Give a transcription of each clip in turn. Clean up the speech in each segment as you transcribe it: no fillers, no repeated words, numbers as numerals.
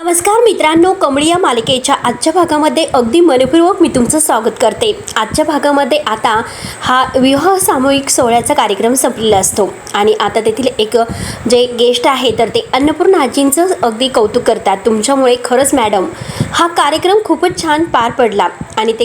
नमस्कार मित्रांनो, कमळी या मालिकेच्या आजच्या भागामध्ये अगदी मनपूर्वक मी तुमचं स्वागत करते। आजच्या भागामध्ये आता हा विवाह सामूहिक सोहळ्याचा कार्यक्रम संपलेला असतो आणि आता तेथील एक जे गेस्ट आहे तर ते अन्नपूर्णा आजींचं अगदी कौतुक करतात। तुमच्यामुळे खरंच मॅडम हा कार्यक्रम खूपच छान पार पडला आणि ते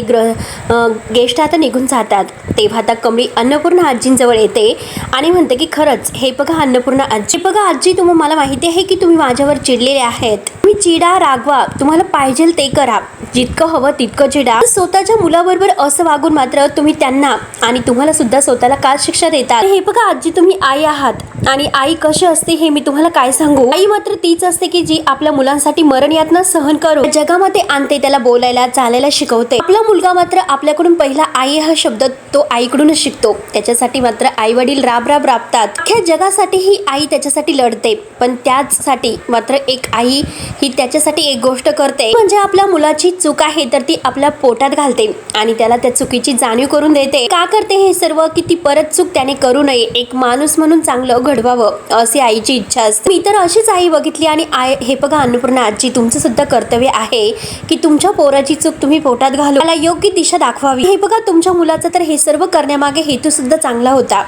गेस्ट आता निघून जातात। तेव्हा आता कमळी अन्नपूर्णा आजींजवळ येते आणि म्हणते की खरंच हे बघा अन्नपूर्णा आजी, बघा आजी मला माहिती आहे की तुम्ही माझ्यावर चिडलेले आहेत, तुम्ही चिडा रागवा, तुम्हाला पाहिजे ते करा, जितकं हवं तितकं चिडा, स्वतःच्या मुलाबरोबर असं वागून मात्र तुम्ही त्यांना आणि तुम्हाला सुद्धा स्वतःला का शिक्षा देतात। हे बघा आजी, तुम्ही आई आहात आणि आई कशी असते हे मी तुम्हाला काय सांगू। आई मात्र तीच असते की जी आपल्या मुलांसाठी मरण यातना सहन करून जगामध्ये आणते, त्याला बोलायला चालायला शिकवते। आपला मुलगा मात्र आपल्याकडून पहिला आई हा शब्द तो आईकडूनच शिकतो, त्याच्यासाठी मात्र आई वडील राबतात। अख्ख्या जगासाठी ही आई त्याच्यासाठी लढते, पण त्याचसाठी मात्र एक आई ही त्याच्यासाठी एक गोष्ट करते, म्हणजे आपल्या मुलाची चूक आहे तर ती आपल्या पोटात घालते आणि त्याला त्या चुकीची जाणीव करून देते। का करते हे सर्व की ती परत चूक त्याने करू नये, एक माणूस म्हणून चांगलं घडवावं अशी आईची इच्छा असते। मी तर अशीच आई बघितली आणि हे बघा अन्नपूर्णा आजी, तुमचं सुद्धा कर्तव्य आहे की तुमच्या पोराची चूक तुम्ही पोटात घालून त्याला योग्य दिशा दाखवावी। हे बघा तुमच्या मुलाचा तर हे सर्व करण्यामागे हेतू सुद्धा चांगला होता।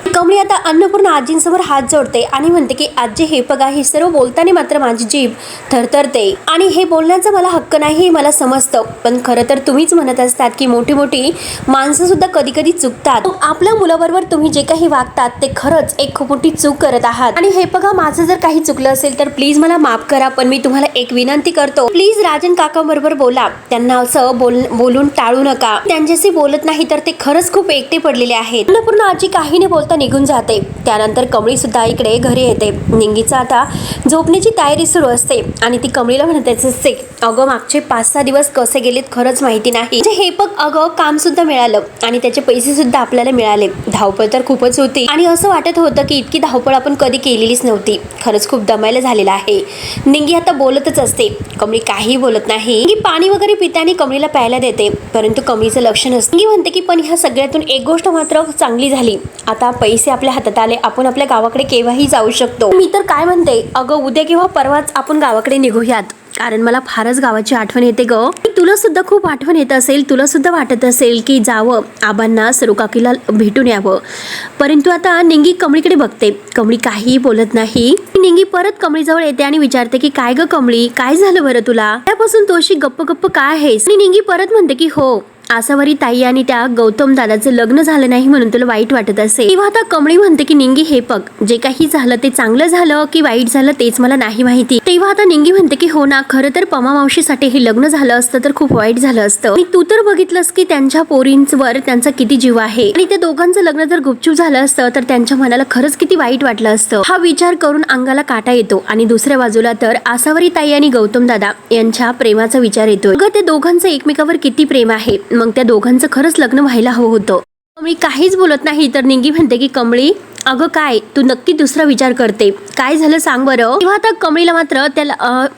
कमळी आता अन्नपूर्णा आजींसमोर हात जोडते आणि म्हणते की आजी हे बघा, हे सर्व बोलताना मात्र माझी जीभ थरथरते आणि हे बोलण्याचा मला हक्क नाही हे मला समजतं, पण खरं तर तुम्हीच म्हणत असतात की मोठी मोठी माणसं सुद्धा कधी कधी चुकतात। आपल्या मुलाबरोबर तुम्ही जे काही वागतात ते खरंच एक खूप मोठी चूक करत आहात आणि हे बघा माझं जर काही चुकलं असेल तर प्लीज मला माफ करा, पण मी तुम्हाला एक विनंती करतो, प्लीज राजन काका बरोबर बोला, त्यांना असं बोलून टाळू नका, त्यांच्याशी बोलत नाही तर ते खरंच खूप एकटे पडलेले आहेत। अन्नपूर्णा आजी काही न बोलता निघून जाते। त्यानंतर कमळी सुद्धा इकडे घरी येते। निंगीचा आता झोपण्याची तयारी सुरू असते आणि ती कमळीला म्हणत असते, अगं मागचे 5-6 दिवस कसे गेलेत खरंच माहिती नाही, हे बघ अगं काम सुद्धा मिळालं आणि त्याचे पैसे सुद्धा आपल्याला मिळाले, धावपळ तर खूपच होती आणि असं वाटत होतं की इतकी धावपळ आपण कधी केलेलीच नव्हती, खरंच खूप दमायला झालेलं आहे। निंगी आता बोलतच असते, कमळी काही बोलत नाही। निंगी पाणी वगैरे पितानी कमळीला प्यायला देते, परंतु कमळीचं लक्ष नसतं। निंगी म्हणते की पण ह्या सगळ्यातून एक गोष्ट मात्र चांगली झाली, आता पैसे आपल्या हातात आले, आपण आपल्या गावाकडे केव्हाही जाऊ शकतो। मी तर काय म्हणते, अगं उद्या किंवा परवाच आपण गावाकडे निघूयात, कारण मला फारच गावाची आठवण येते ग। तुला सुद्धा खूप आठवण येत असेल, तुला सुद्धा वाटत असेल की जावं आबांना सरुकाकीला भेटून यावं, परंतु आता निंगी कमळीकडे बघते, कमळी काहीही बोलत नाही। निंगी परत कमळीजवळ येते आणि विचारते की काय ग कमळी, काय झालं बरं तुला, त्यापासून तू अशी गप्प काय आहेस। आणि निंगी परत म्हणते की हो, आसावरी ताई आणि त्या गौतम दादाचं लग्न झालं नाही म्हणून तुला वाईट वाटत असेल। तेव्हा आता कमळी म्हणते की निंगी हे बघ, जे काही झालं ते चांगलं झालं की वाईट झालं तेच मला नाही माहिती। तेव्हा आता निंगी म्हणते की हो ना, खरं तर पमा मावशीसाठी हे लग्न झालं असतं तर खूप वाईट झालं असतं आणि तू तर बघितलंस की त्यांच्या पोरींवर त्यांचा किती जीव आहे आणि त्या दोघांचं लग्न जर गुपचूप झालं असतं तर त्यांच्या मनाला खरंच किती वाईट वाटलं असतं। हा विचार करून अंगाला काटा येतो आणि दुसऱ्या बाजूला तर आसावरी ताई आणि गौतम दादा यांच्या प्रेमाचा विचार येतो। अगं त्या दोघांचं एकमेकावर किती प्रेम आहे, मग त्या दोघांचं खरंच लग्न व्हायला हवं होतं। कमळी काहीच बोलत नाही तर निंगी म्हणते की कमळी अगं काय, तू नक्की दुसरा विचार करते, काय झालं सांग बरं। तेव्हा आता कमळीला मात्र त्या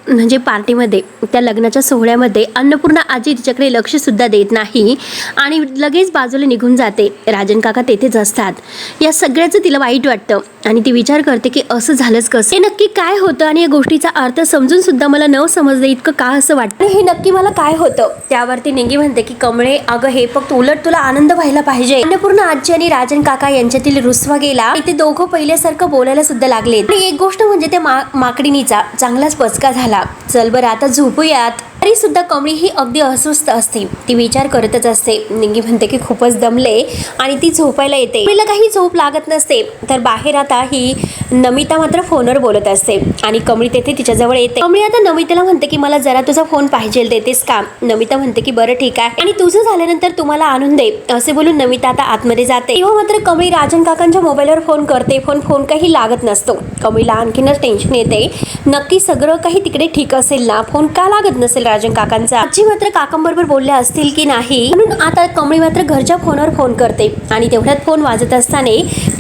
म्हणजे पार्टीमध्ये त्या लग्नाच्या सोहळ्यामध्ये अन्नपूर्णा आजी तिच्याकडे लक्ष सुद्धा देत नाही आणि लगेच बाजूला निघून जाते। राजन काका तेथेच असतात। या सगळ्याचं तिला वाईट वाटतं आणि ती विचार करते की असं झालंच कसं, हे नक्की काय होतं आणि या गोष्टीचा अर्थ समजून सुद्धा मला न समजलं इतकं का असं वाटतं, हे नक्की मला काय होतं। त्यावरती निंगी म्हणते की कमळे अगं हे फक्त उलट तुला आनंद व्हायला पाहिजे। अन्नपूर्णा आजी आणि राजन काका यांच्यातील रुसवा गेला, ते दोघं पहिल्यासारखं बोलायला सुद्धा लागले आणि एक गोष्ट म्हणजे त्या माकडीनीचा चांगलाच पचका झाला। चल बरं आता झोपूयात। तरी सुद्धा कमळी ही अगदी अस्वस्थ असते, ती विचार करतच असते। निंगी म्हणते की खूपच दमले आणि ती झोपायला येते। तिला काही झोप लागत नसते तर बाहेर आता ही नमिता मात्र फोनवर बोलत असते आणि कमळी तेथे तिच्याजवळ येते। कमळी आता नमिताला म्हणते की मला जरा तुझा फोन पाहिजे, देतेस का। नमिता म्हणते की बरं ठीक आहे आणि तुझं झाल्यानंतर तुम्हाला आणून दे, असे बोलून नमिता आता आतमध्ये जाते। तेव्हा मात्र कमळी राजन काकांच्या मोबाईलवर फोन करते, फोन काही लागत नसतो। कमळीला आणखीनच टेन्शन येते, नक्की सगळं काही तिकडे ठीक असेल ना, फोन का लागत नसेल राजन काकांचा, आजी मात्र काकांबरोबर बोलल्या असतील की नाही, म्हणून आता कमळी मात्र घरच्या फोनवर फोन करते आणि तेवढ्यात फोन वाजत असताना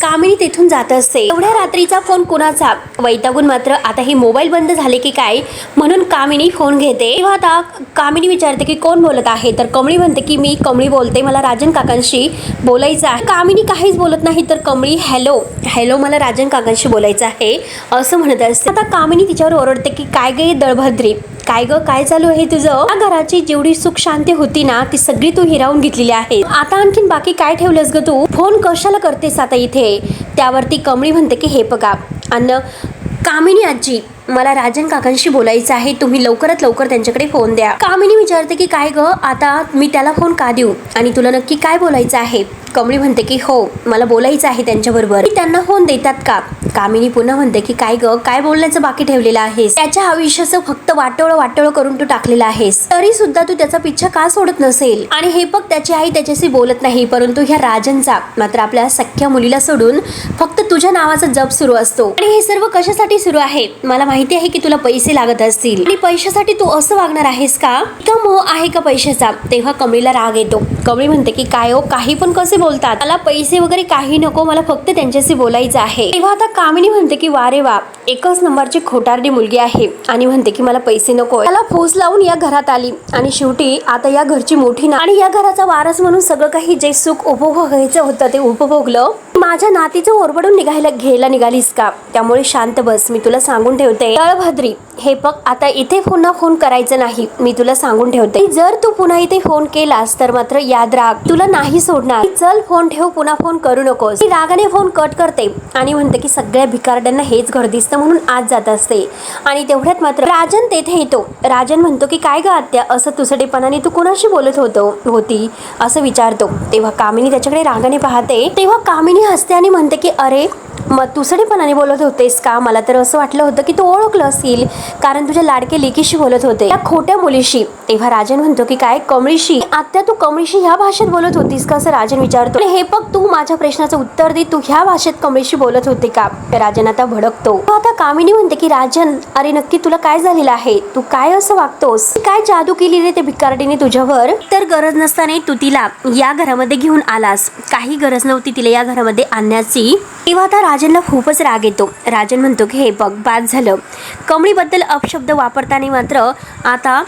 कामिनी तिथून जात असते। एवढ्या रात्रीचा फोन कुणाचा, वैतागून मात्र आता हे मोबाईल बंद झाले की काय म्हणून कामिनी फोन घेते। तेव्हा आता कामिनी विचारते की कोण बोलत आहे, तर कमळी म्हणते की मी कमळी बोलते, मला राजन काकांशी बोलायचं आहे। कामिनी काहीच बोलत नाही तर कमळी हॅलो मला राजन काकांशी बोलायचं आहे असं म्हणत असते। आता कामिनी तिच्यावर ओरडते की काय गे दळभद्री, काय ग, काय चालू आहे तुझं? या घराची जेवढी सुख शांती होती ना ती सगळी तू हिरावून घेतलेली आहे. आता आणखीन बाकी काय ठेवलंस ग तू? फोन कशाला करतेस आता इथे? त्यावरती कमळी म्हणते की हे बघा अन्न कामिनी आजी, मला राजन काकांशी बोलायचं आहे, तुम्ही लवकरात लवकर त्यांच्याकडे फोन द्या. कामिनी विचारते की काय ग, आता मी त्याला फोन का देऊ आणि तुला नक्की काय बोलायचं आहे? कमळी म्हणते की हो, मला बोलायचं आहे त्यांच्याबरोबर. त्यांना फोन देतात का? कामिनी पुन्हा म्हणते की काय ग, काय बोलण्याचं बाकी ठेवलेलं आहेस? त्याच्या आयुष्याचं फक्त वाटोळं करून तू टाकलेलं आहेस, तरी सुद्धा तू त्याचा पिच्छा का सोडत नसेल? आणि हे बघ, त्याची आई त्याच्याशी बोलत नाही, परंतु ह्या राजनचा मात्र आपल्या सख्या मुलीला सोडून फक्त तुझ्या नावाचा जप सुरू असतो. आणि हे सर्व कशासाठी सुरू आहे? मला माहिती आहे की तुला पैसे लागत असतील आणि पैशासाठी तू असं वागणार आहेस का? इतका मोह आहे का पैशाचा? तेव्हा कमळीला राग येतो. कमळी म्हणते की काय हो, काही पण कसे बोलतात? मला पैसे वगैरे काही नको, मला फक्त त्यांच्याशी बोलायचं आहे. तेव्हा आता कामिनी म्हणते की वा रे वा, एकच नंबरची खोटारडी मुलगी आहे आणि म्हणते की मला पैसे नको. त्याला फौस लावून या घरात आली आणि शेवटी आता या घरची मोठी ना आणि या घराचा वारस म्हणून सगळं काही जे सुख उपभोगायचं होतं ते उपभोगलं. माझ्या नातीचं ओरबडून घ्यायला निघालीस का? त्यामुळे शांत बस, मी तुला सांगून ठेवते. तळभद्री, हे बघ, आता इथे पुन्हा फोन करायचं नाही, मी तुला सांगून ठेवते. जर तू पुन्हा इथे फोन केलास तर मात्र याद राख, तुला नाही सोडणार. चल फोन ठेव, पुन्हा फोन करू नकोस. ती रागाने फोन कट करते आणि म्हणते की सगळ्या भिकारड्यांना हेच घर दिसतं म्हणून आज जात असते. आणि तेवढ्यात मात्र राजन तेथे येतो. राजन म्हणतो की काय ग आत्या, असं तुसडेपणाने तू कोणाशी बोलत होती असं विचारतो. तेव्हा कामिनी त्याच्याकडे रागाने पाहते. तेव्हा कामिनी हसते आणि म्हणते की अरे मग तुसडेपणाने बोलत होतेस का? मला तर असं वाटलं होतं की तू ओळखलं असेल, कारण तुझ्या लाडके लेकीशी बोलत होते, त्या खोट्या मुलीशी. तेव्हा राजन म्हणतो की काय, कमळीशी? आत्या, तू कमळीशी ह्या भाषेत बोलत होतीस का असं राजन विचारतो. हे बघ, तू माझ्या प्रश्नाचं उत्तर दे, तू ह्या भाषेत कमळीशी बोलत होते का? राजन आता भडकतो. आता कामिनी म्हणते की राजन, अरे नक्की तुला काय झालेलं आहे? तू काय असं वागतोस? काय जादू केली रे ते भिकारडीने तुझ्यावर? तर गरज नसताना तू तिला या घरामध्ये घेऊन आलास, काही गरज नव्हती तिला या घरामध्ये आणण्याची. तेव्हा आता राजनला खूपच राग येतो. राजन म्हणतो की हे बघ, बाद झालं. कमळीबद्दल अपशब्द वापरताना मात्र आता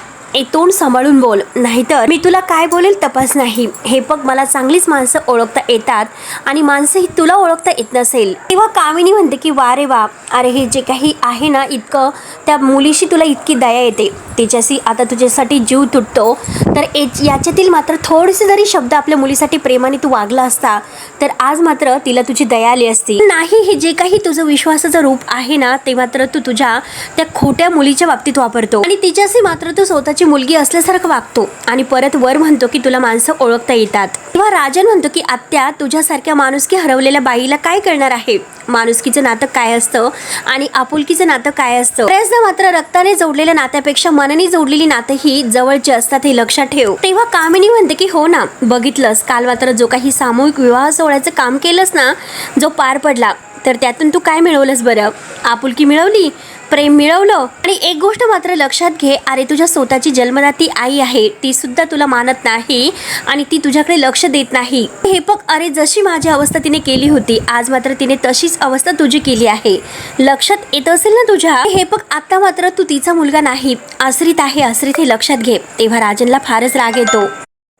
तोंड सांभाळून बोल, नाहीतर मी तुला काय बोलेल तपास नाही. हे बघ, मला चांगलीच माणसं ओळखता येतात आणि माणसंही तुला ओळखता येत नसेल. तेव्हा कामिनी म्हणते की वा रे वा, अरे हे जे काही आहे ना, इतकं त्या मुलीशी तुला इतकी दया येते, तिच्याशी आता तुझ्यासाठी जीव तुटतो. तर याच्यातील मात्र थोडेसे जरी शब्द आपल्या मुलीसाठी प्रेमाने तू वागला असता तर आज मात्र तिला तुझी दया आली असती. नाही, हे जे काही तुझं विश्वासाचं रूप आहे ना ते मात्र तू तुझ्या त्या खोट्या मुलीच्या बाबतीत वापरतो आणि तिच्याशी मात्र तू स्वतःची मुलगी असल्यासारखं वागतो आणि परत वर म्हणतो की तुला माणसं ओळखता येतात. तेव्हा राजन म्हणतो की आत्या, तुझ्यासारख्या माणुसकी हरवलेल्या बाईला काय कळणार आहे? माणुसकीचं नातं काय असतं आणि आपुलकीचं नातं काय असतं? बऱ्याचदा मात्र रक्ताने जोडलेल्या नात्यापेक्षा मनाने जोडलेली नातं ही जवळची असतात, हे लक्षात ठेव. तेव्हा कामिनी म्हणते की हो ना, बघितलंस काल मात्र जो काही सामूहिक विवाह सोहळ्याचं काम केलंस ना, जो पार पडला, तर त्यातून तू काय मिळवलंस बरं? आपुलकी मिळवली, प्रेम मिळवलं. आणि एक गोष्ट मात्र लक्षात घे, अरे तुझ्या स्वतःची जन्मदाती आई आहे, ती सुद्धा तुला मानत नाही आणि ती तुझ्याकडे लक्ष देत नाही. हे बघ, अरे जशी माझी अवस्था तिने केली होती, आज मात्र तिने तशीच अवस्था तुझी केली आहे. लक्षात येत असेल ना तुझ्या? हे बघ, आता मात्र तू तिचा मुलगा नाही, आश्रित आहे, आश्रित हे लक्षात घे. तेव्हा राजनला फारच राग येतो.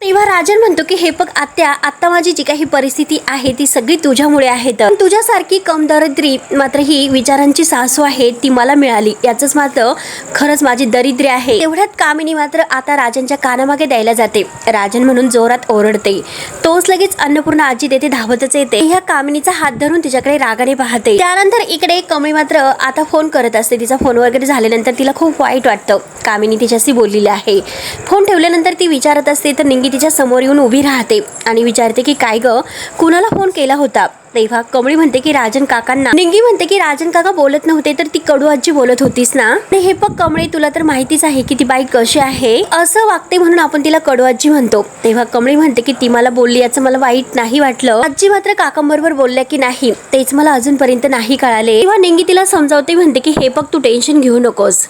तेव्हा राजन म्हणतो की हे बघ आत्या, आत्ता माझी जी काही परिस्थिती आहे ती सगळी तुझ्यामुळे आहे. तर तुझ्यासारखी कमदरिद्री मात्र ही विचारांची सासू आहे, ती मला मिळाली, याचंच मात्र खरंच माझी दरिद्री आहे. तेवढ्यात कामिनी मात्र आता राजनच्या कानामागे द्यायला जाते. राजन म्हणून जोरात ओरडते. तोच लगेच अन्नपूर्णा आजी तेथे धावतच येते. ह्या कामिनीचा हात धरून तिच्याकडे रागाने पाहते. त्यानंतर इकडे कमळी मात्र आता फोन करत असते. तिचा फोन वगैरे झाल्यानंतर तिला खूप वाईट वाटतं, कामिनी तिच्याशी बोललेली आहे. फोन ठेवल्यानंतर ती विचारत असते तर निंगी तिच्या समोर येऊन उभी राहते आणि विचारते की काय ग, कुणाला फोन केला होता? तेव्हा कमळी म्हणते की राजन काकांना. निंगी म्हणते की राजन काका बोलत नव्हते तर ती कडू आजी बोलत होतीस ना. हे बघ कमळी, तुला तर माहितीच आहे की ती बाई कशी आहे, असं वागते म्हणून आपण तिला कडू आजी म्हणतो. तेव्हा कमळी म्हणते की ती मला बोलली याचं मला वाईट नाही वाटलं, आजी मात्र काकांबरोबर बोलल्या की नाही तेच मला अजूनपर्यंत नाही कळाले. तेव्हा निंगी तिला समजावते, म्हणते की हे बघ, तू टेन्शन घेऊ नकोस.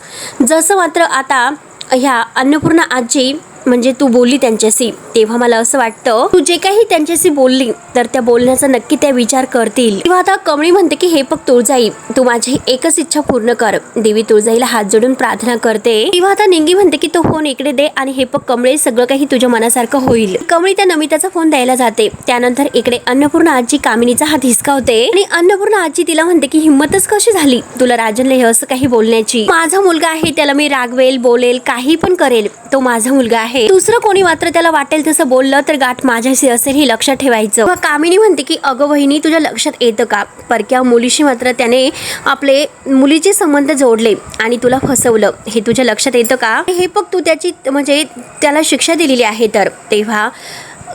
जसं मात्र आता ह्या अन्नपूर्णा आजी म्हणजे तू बोलली त्यांच्याशी, तेव्हा मला असं वाटतं तू जे काही त्यांच्याशी बोलली तर त्या बोलण्याचा नक्की त्या विचार करतील. तेव्हा आता कमळी म्हणते की हे बघ तुळजाई, तू माझी एकच इच्छा पूर्ण कर. देवी तुळजाईला हात जोडून प्रार्थना करते. तेव्हा आता निंगी म्हणते की तो फोन इकडे दे आणि हे बघ कमळे, सगळं काही तुझ्या मनासारखं होईल. कमळी त्या नमिताचा फोन द्यायला जाते. त्यानंतर इकडे अन्नपूर्णा आजी कामिनीचा हात हिसकावते आणि अन्नपूर्णा आजी तिला म्हणते की हिम्मतच कशी झाली तुला राजनला हे असं काही बोलण्याची. माझा मुलगा आहे, त्याला मी रागवेल, बोलेल, काही पण करेल, तो माझा मुलगा आहे. दुसरं कोणी मात्र त्याला वाटेल तसं बोललं तर गाठ माझ्याशी असेल हे लक्षात ठेवायचं. कामिनी म्हणते की अगं वहिनी, तुझ्या लक्षात येतं का परक्या मुलीशी मात्र त्याने आपले मुलीचे संबंध जोडले आणि तुला फसवलं, हे तुझ्या लक्षात येतं का? हे बघ तू त्याची म्हणजे त्याला शिक्षा दिलेली आहे. तर तेव्हा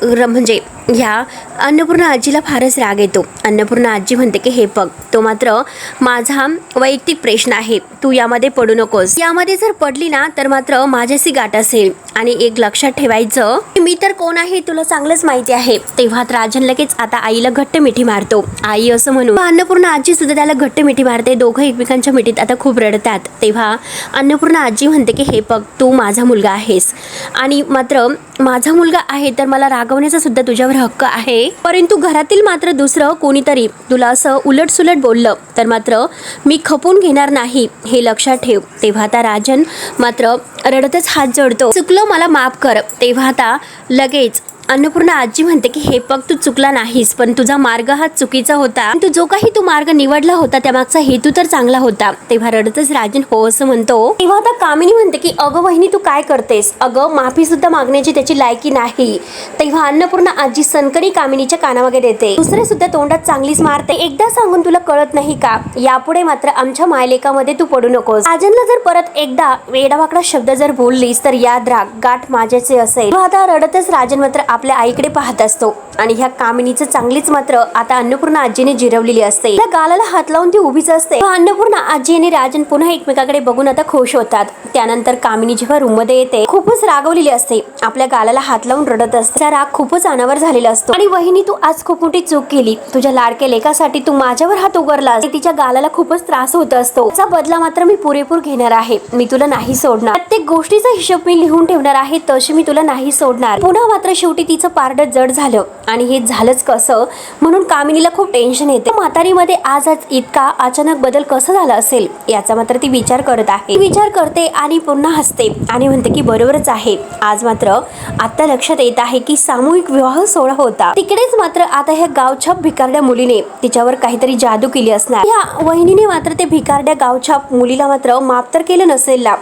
म्हणजे ह्या अन्नपूर्णा आजीला फारच राग येतो. अन्नपूर्णा आजी म्हणते की हे बघ, तो मात्र माझा वैयक्तिक प्रश्न आहे, तू यामध्ये पडू नकोस. यामध्ये जर पडली ना तर मात्र माझ्याशी गाठ असेल. आणि एक लक्षात ठेवायचं, मी तर कोण आहे तुला चांगलंच माहिती आहे. तेव्हा राजन लगेच आता आईला घट्ट मिठी मारतो. आई असं म्हणून अन्नपूर्णा आजी सुद्धा त्याला घट्ट मिठी मारते. दोघं एकमेकांच्या मिठीत आता खूप रडतात. तेव्हा अन्नपूर्णा आजी म्हणते की हे बघ, तू माझा मुलगा आहेस आणि मात्र माझा मुलगा आहे तर मला रागवण्याचा सुद्धा तुझ्यावर हक्क आहे. परंतु घरातील मात्र दुसरं कोणीतरी तुला असं उलटसुलट बोललं तर मात्र मी खपून घेणार नाही, हे लक्षात ठेव. तेव्हा आता राजन मात्र रडतच हात जोडतो. चुकलं, मला माफ कर. तेव्हा आता लगेच अन्नपूर्णा आजी म्हणते की हे बघ, तू चुकला नाहीस, पण तुझा मार्ग हा चुकीचा होता. तू जो काही तू मार्ग निवडला होता त्यामागचा हेतू तर चांगला होता. तेव्हा रडतच राजन हो असं म्हणतो. तेव्हा आता कामिनी म्हणते की अगं वहिनी, तू काय करतेस? अगं माफी सुद्धा मागण्याची त्याची लायकी नाही. तेव्हा अन्नपूर्णा आजी सनकणी कामिनीच्या कानामागे देते. दुसरे सुद्धा तोंडात चांगलीच मारते. एकदा सांगून तुला कळत नाही का? यापुढे मात्र आमच्या मायलेकामध्ये तू पडू नकोस. राजनला जर परत एकदा वेडावाकडा शब्द जर बोललीस तर याद राख, गाठ माझ्याचे असेल. आता रडतच राजन मात्र आपल्या आईकडे पाहत असतो आणि ह्या कामिनीचं चांगलीच मात्र आता अन्नपूर्णा आजीने जिरवलेली असते. त्या गालाला हात लावून ती उभीच असते. अन्नपूर्णा आजी आणि राजन पुन्हा एकमेकाकडे बघून आता खुश होतात. त्यानंतर कामिनी जेव्हा रूम मध्ये येते खूपच रागवलेली असते. आपल्या गालाला हात लावून रडत असते. त्या राग खूपच अनावर झालेला असतो. आणि वहिनी, तू आज खूप मोठी चूक केली. तुझ्या लाडक्या लेकासाठी तू माझ्यावर हात उगारलास. तिच्या गालाला खूपच त्रास होत असतो. त्याचा बदला मात्र मी पुरेपूर घेणार आहे. मी तुला नाही सोडणार. प्रत्येक गोष्टीचा हिशोब मी लिहून ठेवणार आहे, तशी मी तुला नाही सोडणार. पुन्हा मात्र शेवटी तिचं पारड जड झालं आणि हे झालंच कसं म्हणून कामिनीला खूप टेन्शन येते. म्हातारीमध्ये आज इतका अचानक बदल कसा झाला असेल याचा मात्र ती विचार करत आहे. विचार करते आणि पुन्हा हसते आणि म्हणते की बरोबरच आहे. आज मात्र आता लक्षात येत आहे की सामूहिक विवाह सोहळा होता. तिकडेच मात्र आता ह्या गावछाप भिकारड्या मुलीने तिच्यावर काहीतरी जादू केली असणार. या वहिनीने मात्र ते भिकारड्या गावछाप मुलीला मात्र माफ तर केलं नसेल ना?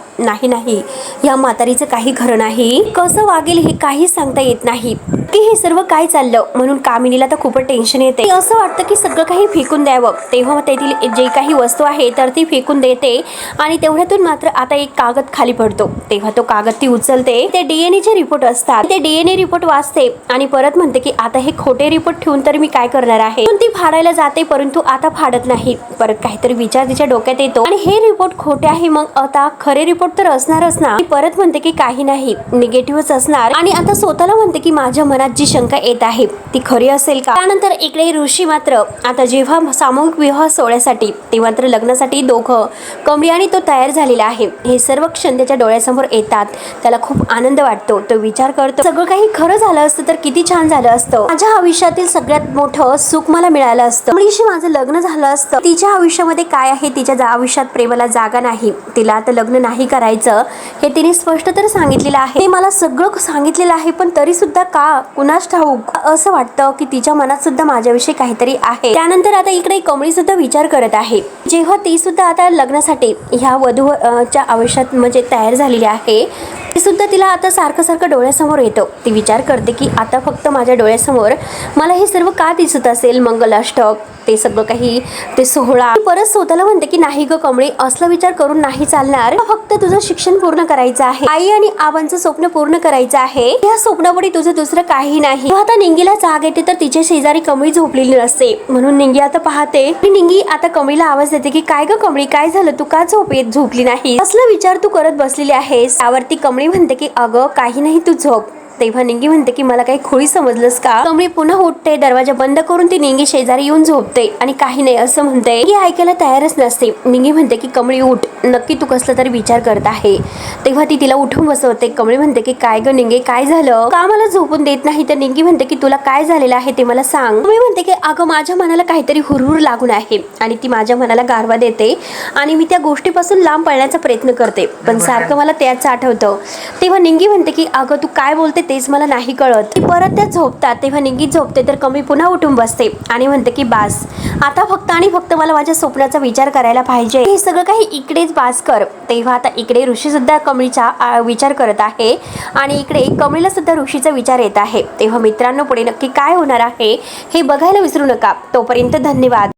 नाही, या म्हातारीचं काही खरं नाही. कसं वागेल हे काही सांगता येत नाही की हे सर्व काय चाललं म्हणून कामिनीला तर खूपच टेन्शन येते. असं वाटतं की सगळं काही फेकून द्यावं. तेव्हा तेथील जे काही वस्तू आहे तर ती फेकून देते आणि तेवढ्यातून मात्र आता एक कागद खाली पडतो. तेव्हा तो कागद ती उचलते. ते DNA चे रिपोर्ट असतात. ते DNA रिपोर्ट वाचते आणि परत म्हणते की आता हे खोटे रिपोर्ट ठेवून तर मी काय करणार आहे. ती फाडायला जाते परंतु आता फाडत नाही. परत काहीतरी विचार तिच्या डोक्यात येतो आणि हे रिपोर्ट खोटे आहे, मग आता खरे रिपोर्ट तर असणारच ना. ती परत म्हणते की काही नाही, निगेटिव्हच असणार. आणि आता स्वतःला म्हणते की माझ्या मनात जी शंका येत आहे ती खरी असेल का. त्यानंतर इकडे ऋषी मात्र आता जेव्हा सामूहिक विवाह सोहळ्यासाठी ते मात्र लग्नासाठी दोघं कमळी आणि तो तयार झालेला आहे. हे सर्व क्षण त्याच्या डोळ्यासमोर येतात. त्याला खूप आनंद वाटतो. तो विचार करतो सगळं काही खरं झालं असतं तर किती छान झालं असतं. माझ्या आयुष्यातील सगळ्यात मोठं सुख मला मिळालं असतं. कमळीशी माझं लग्न झालं असतं. तिच्या आयुष्यामध्ये काय आहे, तिच्या आयुष्यात प्रेमाला जागा नाही. तिला आता लग्न नाही करायचं हे तिने स्पष्ट तर सांगितलेलं आहे. ते मला सगळं सांगितलेलं आहे, पण तरी सुद्धा का कुणास ठाऊक असं वाटतं की तिच्या मनात सुद्धा माझ्याविषयी काहीतरी आहे. त्यानंतर आता इकडे कमळी सुद्धा विचार करत आहे. जेव्हा ती सुद्धा आता लग्नासाठी ह्या वधूच्या आयुष्यात म्हणजे तयार झालेली आहे, ते सुद्धा तिला आता सारखं डोळ्यासमोर येतं. ती विचार करते की आता फक्त माझ्या डोळ्यासमोर मला हे सर्व का दिसत असेल, मंगलाष्टक ते सगळं काही, ते सोहळा. परत स्वतःला म्हणते की नाही ग कमळी, असला विचार करून नाही चालणार. फक्त तुझं शिक्षण पूर्ण करायचं आहे. आई आणि आबांचं स्वप्न पूर्ण करायचं आहे. या स्वप्नापुढे तुझं दुसरं काही नाही. आता निंगीला जाग येते तर तिच्या शेजारी कमळी झोपलेली नसते म्हणून निंगी आता पाहते. निंगी आता कमळीला आवाज देते की काय ग कमळी, काय झालं, तू का झोपली नाही? असला विचार तू करत बसलेली आहेस. त्यावरती कमळी म्हणते की अगं काही नाही, तू झोप. तेव्हा निंगी म्हणते की मला काही खोळी समजलंस का. कमळी पुन्हा उठते, दरवाजा बंद करून ती निंगी शेजारी येऊन झोपते आणि काही नाही असं म्हणते. निंगी ऐकायला तयारच नसते. निंगी म्हणते की कमळी उठ, नक्की तू कसला तरी विचार करत आहे. तेव्हा ती तिला उठून बसवते. कमळी म्हणते की काय ग निंगे, काय झालं, का मला झोपून देत नाही. तर निंगी म्हणते की तुला काय झालेलं आहे ते मला सांग. कमळी म्हणते की अगं माझ्या मनाला काहीतरी हुरहुर लागून आहे आणि ती माझ्या मनाला गारवा देते आणि मी त्या गोष्टीपासून लांब पळण्याचा प्रयत्न करते, पण सारखं मला त्याच आठवतं. तेव्हा निंगी म्हणते की अगं तू काय बोलते तेच मला नाही कळत. ती परत त्या झोपतात. तेव्हा निंगी झोपते तर कमळी पुन्हा उठून बसते आणि म्हणते की बास, आता फक्त आणि फक्त मला माझ्या स्वप्नाचा विचार करायला पाहिजे, हे सगळं काही इकडेच बास कर. तेव्हा आता इकडे ऋषी सुद्धा कमळीचा विचार करत आहे आणि इकडे कमळीला सुद्धा ऋषीचा विचार येत आहे. तेव्हा मित्रांनो पुढे नक्की काय होणार आहे हे बघायला विसरू नका. तोपर्यंत धन्यवाद.